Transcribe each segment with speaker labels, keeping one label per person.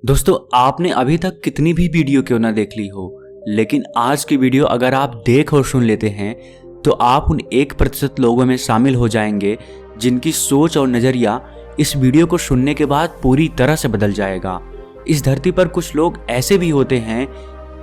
Speaker 1: दोस्तों, आपने अभी तक कितनी भी वीडियो क्यों ना देख ली हो, लेकिन आज की वीडियो अगर आप देख और सुन लेते हैं तो आप उन 1% लोगों में शामिल हो जाएंगे जिनकी सोच और नज़रिया इस वीडियो को सुनने के बाद पूरी तरह से बदल जाएगा। इस धरती पर कुछ लोग ऐसे भी होते हैं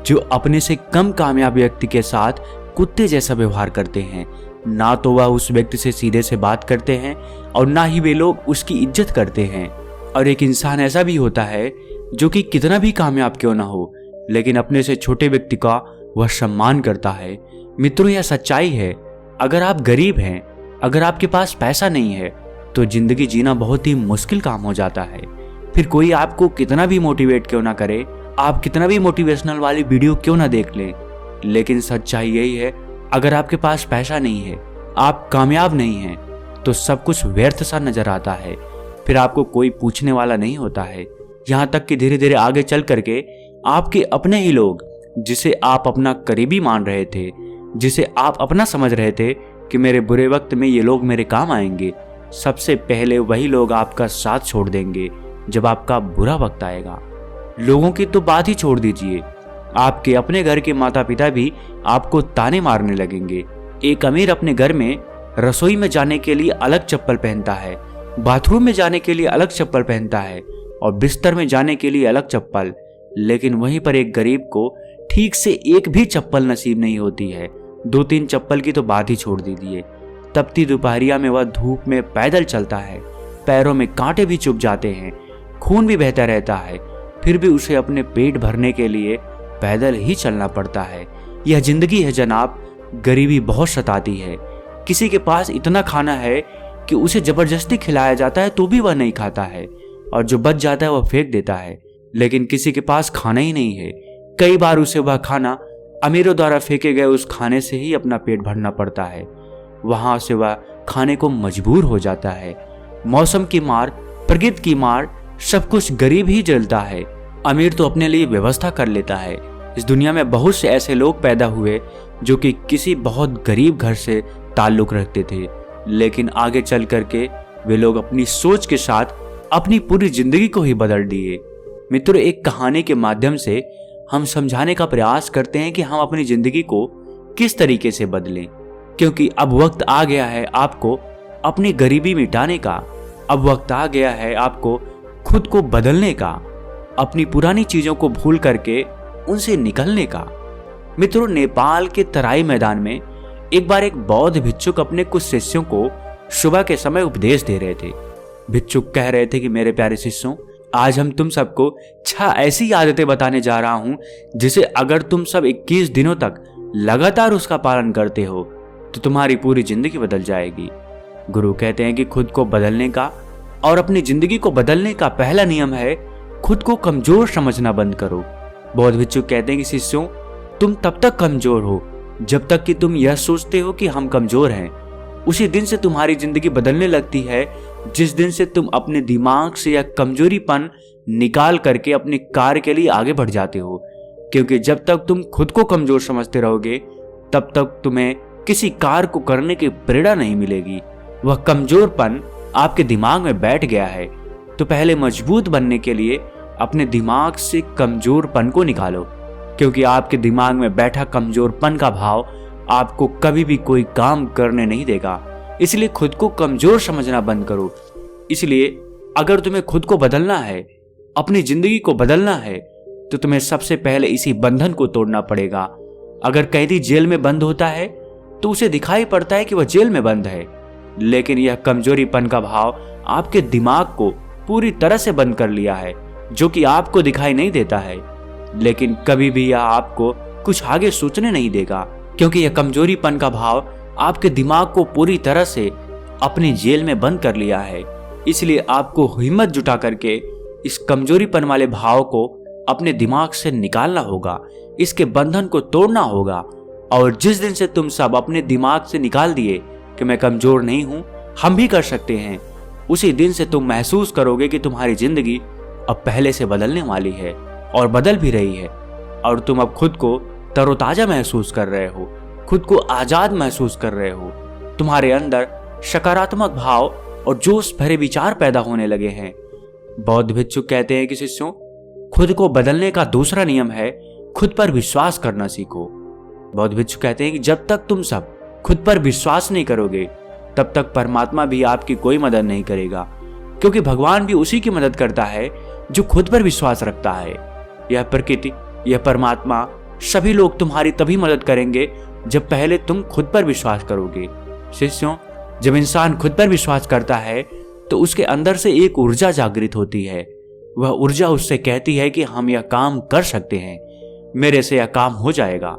Speaker 1: जो अपने से कम कामयाब व्यक्ति के साथ कुत्ते जैसा व्यवहार करते हैं। ना तो वह उस व्यक्ति से सीधे से बात करते हैं और ना ही वे लोग उसकी इज्जत करते हैं। और एक इंसान ऐसा भी होता है जो कि कितना भी कामयाब क्यों ना हो, लेकिन अपने से छोटे व्यक्ति का वह सम्मान करता है। मित्रों, यह सच्चाई है। अगर आप गरीब हैं, अगर आपके पास पैसा नहीं है, तो जिंदगी जीना बहुत ही मुश्किल काम हो जाता है। फिर कोई आपको कितना भी मोटिवेट क्यों ना करे, आप कितना भी मोटिवेशनल वाली वीडियो क्यों ना देख लें, लेकिन सच्चाई यही है, अगर आपके पास पैसा नहीं है, आप कामयाब नहीं हैं, तो सब कुछ व्यर्थ सा नजर आता है। फिर आपको कोई पूछने वाला नहीं होता है। यहाँ तक कि धीरे धीरे आगे चल करके आपके अपने ही लोग, जिसे आप अपना करीबी मान रहे थे, जिसे आप अपना समझ रहे थे कि मेरे बुरे वक्त में ये लोग मेरे काम आएंगे, सबसे पहले वही लोग आपका साथ छोड़ देंगे जब आपका बुरा वक्त आएगा। लोगों की तो बात ही छोड़ दीजिए, आपके अपने घर के माता पिता भी आपको ताने मारने लगेंगे। एक अमीर अपने घर में रसोई में जाने के लिए अलग चप्पल पहनता है, बाथरूम में जाने के लिए अलग चप्पल पहनता है और बिस्तर में जाने के लिए अलग चप्पल, लेकिन वहीं पर एक गरीब को ठीक से एक भी चप्पल नसीब नहीं होती है। 2-3 चप्पल की तो बात ही छोड़ दीजिए। तपती दोपहरिया में वह धूप में पैदल चलता है, पैरों में कांटे भी चुभ जाते हैं, खून भी बहता रहता है, फिर भी उसे अपने पेट भरने के लिए पैदल ही चलना पड़ता है। यह जिंदगी है जनाब। गरीबी बहुत सताती है। किसी के पास इतना खाना है कि उसे जबरदस्ती खिलाया जाता है तो भी वह नहीं खाता है, और जो बच जाता है वह फेंक देता है। लेकिन किसी के पास खाना ही नहीं है, कई बार उसे वह खाना अमीरों द्वारा फेंके गए उस खाने से ही अपना पेट भरना पड़ता है। वहां से वह खाने को मजबूर हो जाता है। मौसम की मार, प्रकृति की मार, सब कुछ गरीब ही झेलता है। अमीर तो अपने लिए व्यवस्था कर लेता है। इस दुनिया में बहुत से ऐसे लोग पैदा हुए जो कि किसी बहुत गरीब घर से ताल्लुक रखते थे, लेकिन आगे चल करके वे लोग अपनी सोच के साथ अपनी पूरी जिंदगी को ही बदल दिए। मित्रों, एक कहानी के माध्यम से हम समझाने का प्रयास करते हैं कि हम अपनी जिंदगी को किस तरीके से बदलें, क्योंकि अब वक्त आ गया है आपको अपनी गरीबी मिटाने का। अब वक्त आ गया है आपको खुद को बदलने का, अपनी पुरानी चीजों को भूल करके उनसे निकलने का। मित्रों, नेपाल के तराई मैदान में एक बार एक बौद्ध भिक्षुक अपने कुछ शिष्यों को सुबह के समय उपदेश दे रहे थे। भिक्षुक कह रहे थे कि मेरे प्यारे शिष्यों, आज हम तुम सबको 6 ऐसी आदतें बताने जा रहा हूं जिसे अगर तुम सब 21 दिनों तक लगातार उसका पालन करते हो तो तुम्हारी पूरी जिंदगी बदल जाएगी। गुरु कहते हैं कि खुद को बदलने का और अपनी जिंदगी को बदलने का पहला नियम है खुद को कमजोर समझना बंद करो। बौद्ध भिक्षुक कहते हैं कि शिष्यों, तुम तब तक कमजोर हो जब तक कि तुम यह सोचते हो कि हम कमजोर हैं। उसी दिन से तुम्हारी जिंदगी बदलने लगती है जिस दिन से तुम अपने दिमाग से यह कमजोरीपन निकाल करके अपने कार्य के लिए आगे बढ़ जाते हो। क्योंकि जब तक तुम खुद को कमजोर समझते रहोगे तब तक तुम्हें किसी कार्य को करने की प्रेरणा नहीं मिलेगी। वह कमजोरपन आपके दिमाग में बैठ गया है, तो पहले मजबूत बनने के लिए अपने दिमाग से कमजोरपन को निकालो, क्योंकि आपके दिमाग में बैठा कमजोरपन का भाव आपको कभी भी कोई काम करने नहीं देगा। इसलिए खुद को कमजोर समझना बंद करो। इसलिए अगर तुम्हें खुद को बदलना है, अपनी जिंदगी को बदलना है, तो तुम्हें सबसे पहले इसी बंधन को तोड़ना पड़ेगा। अगर कैदी जेल में बंद होता है तो उसे दिखाई पड़ता है कि वह जेल में बंद है, लेकिन यह कमजोरीपन का भाव आपके दिमाग को पूरी तरह से बंद कर लिया है, जो कि आपको दिखाई नहीं देता है, लेकिन कभी भी यह आपको कुछ आगे सोचने नहीं देगा, क्योंकि यह कमजोरीपन का भाव आपके दिमाग को पूरी तरह से अपनी जेल में बंद कर लिया है। इसलिए आपको हिम्मत जुटा करके इस कमजोरीपन वाले भाव को अपने दिमाग से निकालना होगा, इसके बंधन को तोड़ना होगा। और जिस दिन से तुम सब अपने दिमाग से निकाल दिए कि मैं कमजोर नहीं हूं, हम भी कर सकते हैं, उसी दिन से तुम महसूस करोगे कि तुम्हारी जिंदगी अब पहले से बदलने वाली है और बदल भी रही है, और तुम अब खुद को तरोताजा महसूस कर रहे हो, खुद को आजाद महसूस कर रहे हो। तुम्हारे अंदर सकारात्मक भाव और जोश भरे विचार पैदा होने लगे हैं। बौद्ध भिक्षुक कहते हैं कि शिष्यों, खुद को बदलने का दूसरा नियम है खुद पर विश्वास करना सीखो। बौद्ध भिक्षु कहते हैं कि जब तक तुम सब खुद पर विश्वास नहीं करोगे तब तक परमात्मा भी आपकी कोई मदद नहीं करेगा, क्योंकि भगवान भी उसी की मदद करता है जो खुद पर विश्वास रखता है। यह प्रकृति, यह परमात्मा, सभी लोग तुम्हारी तभी मदद करेंगे जब पहले तुम खुद पर विश्वास करोगे। शिष्यों, जब इंसान खुद पर विश्वास करता है तो उसके अंदर से एक ऊर्जा जागृत होती है। वह ऊर्जा उससे कहती है कि हम यह काम कर सकते हैं, मेरे से यह काम हो जाएगा।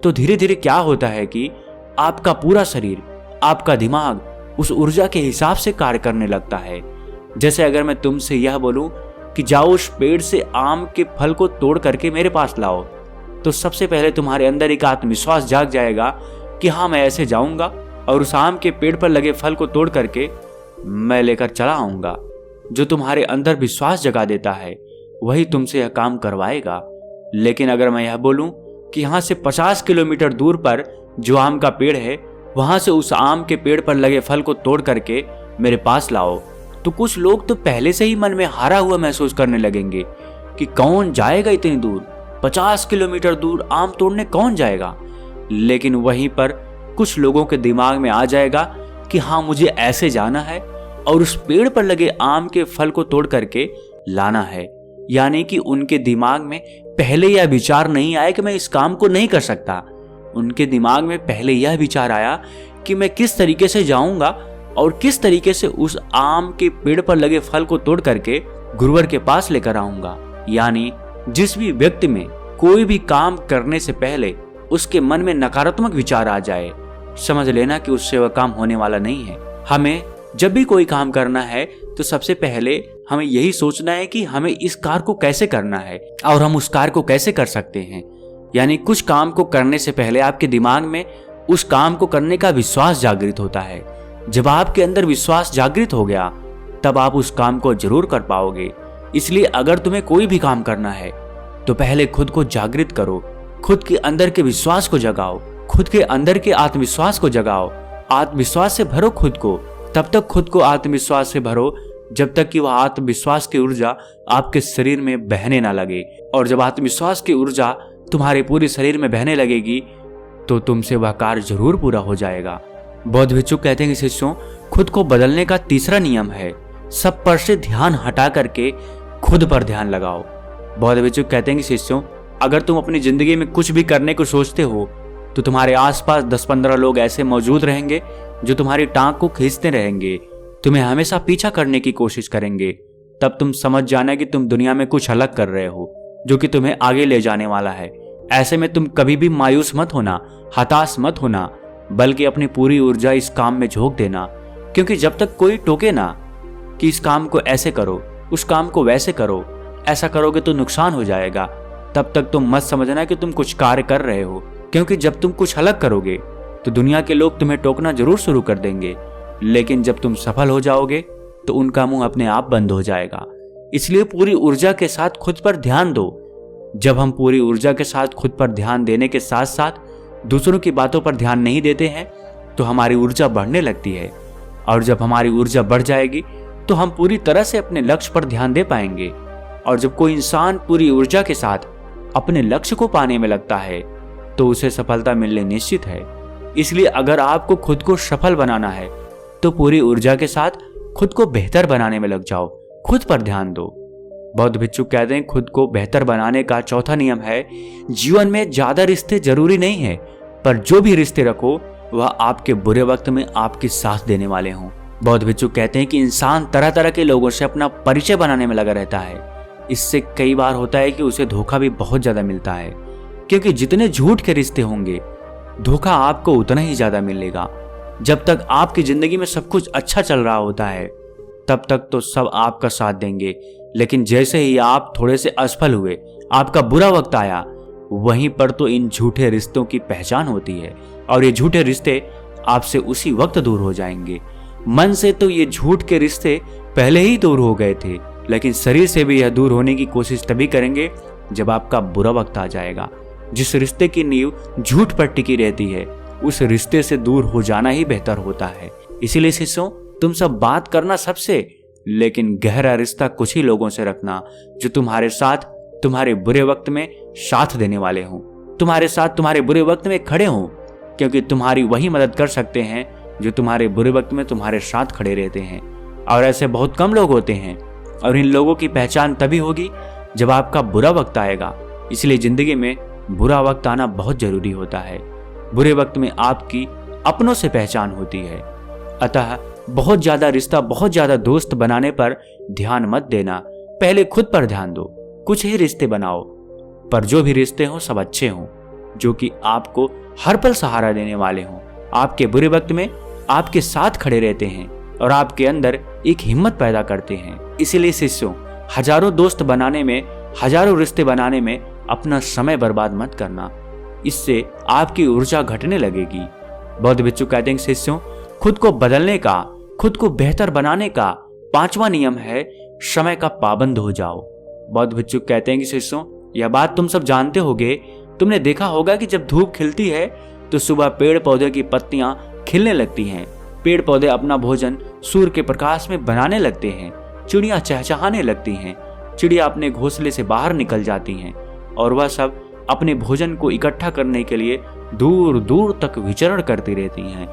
Speaker 1: तो धीरे धीरे क्या होता है कि आपका पूरा शरीर, आपका दिमाग उस ऊर्जा के हिसाब से कार्य करने लगता है। जैसे अगर मैं तुमसे यह बोलूं कि जाओ उस पेड़ से आम के फल को तोड़ करके मेरे पास लाओ, तो सबसे पहले तुम्हारे अंदर एक आत्मविश्वास जाग जाएगा कि हाँ, मैं ऐसे जाऊंगा और उस आम के पेड़ पर लगे फल को तोड़ करके मैं लेकर चला आऊंगा। जो तुम्हारे अंदर विश्वास जगा देता है वही तुमसे यह काम करवाएगा। लेकिन अगर मैं यह बोलूं कि यहाँ से 50 किलोमीटर दूर पर जो आम का पेड़ है, वहां से उस आम के पेड़ पर लगे फल को तोड़ करके मेरे पास लाओ, तो कुछ लोग तो पहले से ही मन में हारा हुआ महसूस करने लगेंगे कि कौन जाएगा इतनी दूर, 50 किलोमीटर दूर आम तोड़ने कौन जाएगा। लेकिन वहीं पर कुछ लोगों के दिमाग में आ जाएगा कि हाँ, मुझे ऐसे जाना है और उस पेड़ पर लगे आम के फल को तोड़ करके लाना है। यानी कि उनके दिमाग में पहले यह विचार नहीं आया कि मैं इस काम को नहीं कर सकता। उनके दिमाग में पहले यह विचार आया कि मैं किस तरीके से जाऊंगा और किस तरीके से उस आम के पेड़ पर लगे फल को तोड़ करके गुरुवर के पास लेकर आऊंगा। यानी जिस भी व्यक्ति में कोई भी काम करने से पहले उसके मन में नकारात्मक विचार आ जाए, समझ लेना कि उससे वह काम होने वाला नहीं है। हमें जब भी कोई काम करना है तो सबसे पहले हमें यही सोचना है कि हमें इस कार्य को कैसे करना है और हम उस कार्य को कैसे कर सकते हैं। यानी कुछ काम को करने से पहले आपके दिमाग में उस काम को करने का विश्वास जागृत होता है। जब आपके अंदर विश्वास जागृत हो गया तब आप उस काम को जरूर कर पाओगे। इसलिए अगर तुम्हें कोई भी काम करना है तो पहले खुद को जागृत करो, खुद के अंदर के विश्वास को जगाओ, खुद के अंदर के आत्मविश्वास को जगाओ। आत्मविश्वास से भरो खुद को, तब तक खुद को आत्मविश्वास से भरो जब तक कि वह आत्मविश्वास की ऊर्जा आपके शरीर में बहने ना लगे। और जब आत्मविश्वास की ऊर्जा तुम्हारे पूरे शरीर में बहने लगेगी तो तुमसे वह कार्य जरूर पूरा हो जाएगा। बौद्ध भिक्षु कहते हैं कि शिष्यों, खुद को बदलने का तीसरा नियम है सब पर से ध्यान हटा करके खुद पर ध्यान लगाओ। बौद्ध भिक्षु कहते हैं कि शिष्यों, अगर तुम अपनी जिंदगी में कुछ भी करने को सोचते हो तो तुम्हारे आसपास 10-15 लोग ऐसे मौजूद रहेंगे जो तुम्हारी टांग को खींचते रहेंगे, तुम्हें हमेशा पीछा करने की कोशिश करेंगे। तब तुम समझ जाना कि तुम दुनिया में कुछ अलग कर रहे हो जो कि तुम्हें आगे ले जाने वाला है। ऐसे में तुम कभी भी मायूस मत होना, हताश मत होना, बल्कि अपनी पूरी ऊर्जा इस काम में झोंक देना। क्योंकि जब तक कोई टोके ना कि इस काम को ऐसे करो, उस काम को वैसे करो, ऐसा करोगे तो नुकसान हो जाएगा, तब तक तुम मत समझना कि तुम कुछ कार्य कर रहे हो। क्योंकि जब तुम कुछ अलग करोगे तो दुनिया के लोग तुम्हें टोकना जरूर शुरू कर देंगे, लेकिन जब तुम सफल हो जाओगे तो उनका मुंह अपने आप बंद हो जाएगा। इसलिए पूरी ऊर्जा के साथ खुद पर ध्यान दो। जब हम पूरी ऊर्जा के साथ खुद पर ध्यान देने के साथ साथ दूसरों की बातों पर ध्यान नहीं देते हैं तो हमारी ऊर्जा बढ़ने लगती है, और जब हमारी ऊर्जा बढ़ जाएगी तो हम पूरी तरह से अपने लक्ष्य पर ध्यान दे पाएंगे। और जब कोई इंसान पूरी ऊर्जा के साथ अपने लक्ष्य को पाने में लगता है तो उसे सफलता मिलने निश्चित है। इसलिए अगर आपको खुद को सफल बनाना है तो पूरी ऊर्जा के साथ खुद को बेहतर बनाने में लग जाओ, खुद पर ध्यान दो। बौद्ध भिक्षु कहते हैं खुद को बेहतर बनाने का चौथा नियम है जीवन में ज्यादा रिश्ते जरूरी नहीं है, पर जो भी रिश्ते रखो वह आपके बुरे वक्त में आपकी साथ देने वाले हों। बौद्ध भिक्षु कहते हैं कि इंसान तरह तरह के लोगों से अपना परिचय बनाने में लगा रहता है। इससे कई बार होता है कि उसे धोखा भी बहुत ज्यादा मिलता है, क्योंकि जितने झूठ के रिश्ते होंगे धोखा आपको उतना ही ज्यादा मिलेगा। जब तक आपकी जिंदगी में सब कुछ अच्छा चल रहा होता है तब तक तो सब आपका साथ देंगे, लेकिन जैसे ही आप थोड़े से असफल हुए, आपका बुरा वक्त आया, वहीं पर तो इन झूठे रिश्तों की पहचान होती है। और ये झूठे रिश्ते आपसे उसी वक्त दूर हो जाएंगे। मन से तो ये झूठ के रिश्ते पहले ही दूर हो गए थे, लेकिन शरीर से भी यह दूर होने की कोशिश तभी करेंगे जब आपका बुरा वक्त आ जाएगा। जिस रिश्ते की नींव झूठ पर टिकी रहती है उस रिश्ते से दूर हो जाना ही बेहतर होता है। इसीलिए शिष्यों, तुम सब बात करना सबसे, लेकिन गहरा रिश्ता कुछ ही लोगों से रखना जो तुम्हारे साथ तुम्हारे बुरे वक्त में साथ देने वाले हों, तुम्हारे साथ तुम्हारे बुरे वक्त में खड़े हों, क्योंकि तुम्हारी वही मदद कर सकते हैं जो तुम्हारे बुरे वक्त में तुम्हारे साथ खड़े रहते हैं। और ऐसे बहुत कम लोग होते हैं, और इन लोगों की पहचान तभी होगी जब आपका बुरा वक्त आएगा। इसलिए जिंदगी में बुरा वक्त आना बहुत जरूरी होता है। बुरे वक्त में आपकी अपनों से पहचान होती है। अतः बहुत ज्यादा रिश्ता, बहुत ज्यादा दोस्त बनाने पर ध्यान मत देना, पहले खुद पर ध्यान दो। कुछ ही रिश्ते बनाओ, पर जो भी रिश्ते हों सब अच्छे हों, जो कि आपको हर पल सहारा देने वाले हों, आपके बुरे वक्त में आपके साथ खड़े रहते हैं और आपके अंदर एक हिम्मत पैदा करते हैं। इसीलिए शिष्यों, हजारों दोस्त बनाने में, हजारों रिश्ते बनाने में अपना समय बर्बाद मत करना, इससे आपकी ऊर्जा घटने लगेगी। बौद्ध भिक्षु कहते हैं शिष्यों, खुद को बदलने का, खुद को बेहतर बनाने का 5वां नियम है समय का पाबंद हो जाओ। बौद्ध भिक्षु कहते हैं कि शिष्यों, यह बात तुम सब जानते होगे, तुमने देखा होगा कि जब धूप खिलती है तो सुबह पेड़ पौधे की पत्तियां खिलने लगती हैं, पेड़ पौधे अपना भोजन सूर्य के प्रकाश में बनाने लगते हैं, चिड़ियां चहचहाने लगती हैं, चिड़िया अपने घोंसले से बाहर निकल जाती हैं और वह सब अपने भोजन को इकट्ठा करने के लिए दूर दूर तक विचरण करती रहती हैं।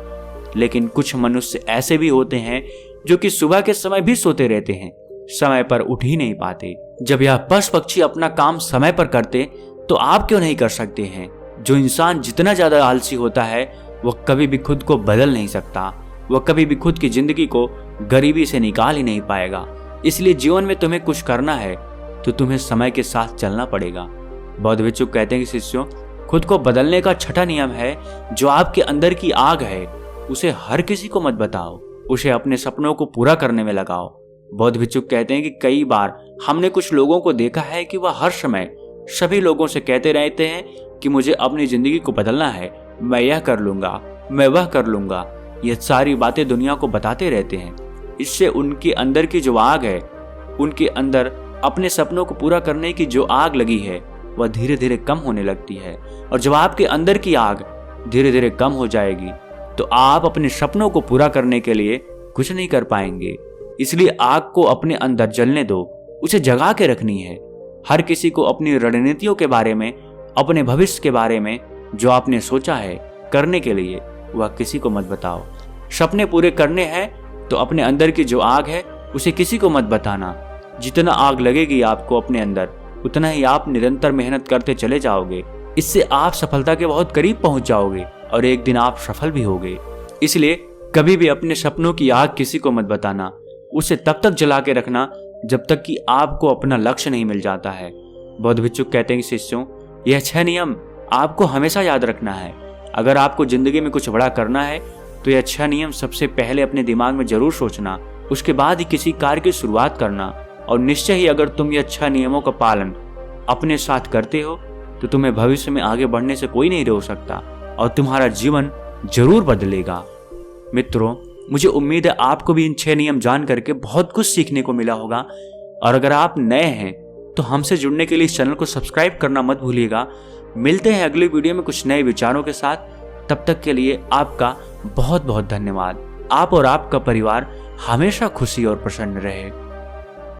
Speaker 1: लेकिन कुछ मनुष्य ऐसे भी होते हैं जो कि सुबह के समय भी सोते रहते हैं, समय पर उठ ही नहीं पाते। जब यह पशु पक्षी अपना काम समय पर करते तो आप क्यों नहीं कर सकते हैं? जो इंसान जितना ज्यादा आलसी होता है वह कभी भी खुद को बदल नहीं सकता, वह कभी भी खुद की जिंदगी को गरीबी से निकाल ही नहीं पाएगा। इसलिए जीवन में तुम्हें कुछ करना है तो तुम्हें समय के साथ चलना पड़ेगा। बौद्ध भिक्षु कहते हैं कि शिष्यों, खुद को बदलने का 6वां नियम है, जो आपके अंदर की आग है उसे हर किसी को मत बताओ, उसे अपने सपनों को पूरा करने में लगाओ। बौद्ध भिक्षु कहते हैं कि कई बार हमने कुछ लोगों को देखा है कि वह हर समय सभी लोगों से कहते रहते हैं कि मुझे अपनी जिंदगी को बदलना है, मैं यह कर लूंगा, मैं वह कर लूंगा। ये सारी बातें दुनिया को बताते रहते हैं। इससे उनके अंदर की जो आग है, उनके अंदर अपने सपनों को पूरा करने की जो आग लगी है वह धीरे धीरे कम होने लगती है। और जब आपके अंदर की आग धीरे धीरे कम हो जाएगी तो आप अपने सपनों को पूरा करने के लिए कुछ नहीं कर पाएंगे। इसलिए आग को अपने अंदर जलने दो, उसे जगा के रखनी है। हर किसी को अपनी रणनीतियों के बारे में, अपने भविष्य के बारे में जो आपने सोचा है करने के लिए, वह किसी को मत बताओ। सपने पूरे करने हैं तो अपने अंदर की जो आग है उसे किसी को मत बताना। जितना आग लगेगी आपको अपने अंदर, उतना ही आप निरंतर मेहनत करते चले जाओगे। इससे आप सफलता के बहुत करीब पहुंच जाओगे और एक दिन आप सफल भी होगे। इसलिए कभी भी अपने सपनों की आग किसी को मत बताना, उसे तब तक जला के रखना जब तक कि आपको अपना लक्ष्य नहीं मिल जाता है। बौद्ध भिक्षु कहते हैं शिष्यों, यह 6 नियम आपको हमेशा याद रखना है। अगर आपको जिंदगी में कुछ बड़ा करना है तो यह 6 नियम सबसे पहले अपने दिमाग में जरूर सोचना, उसके बाद ही किसी कार्य की शुरुआत करना। और निश्चय ही अगर तुम यह 6 नियमों का पालन अपने साथ करते हो तो तुम्हें भविष्य में आगे बढ़ने से कोई नहीं रोक सकता और तुम्हारा जीवन जरूर बदलेगा। मित्रों, मुझे उम्मीद है आपको भी इन 6 नियम जान करके बहुत कुछ सीखने को मिला होगा। और अगर आप नए हैं तो हमसे जुड़ने के लिए इस चैनल को सब्सक्राइब करना मत भूलिएगा। मिलते हैं अगली वीडियो में कुछ नए विचारों के साथ। तब तक के लिए आपका बहुत बहुत धन्यवाद। आप और आपका परिवार हमेशा खुशी और प्रसन्न रहे।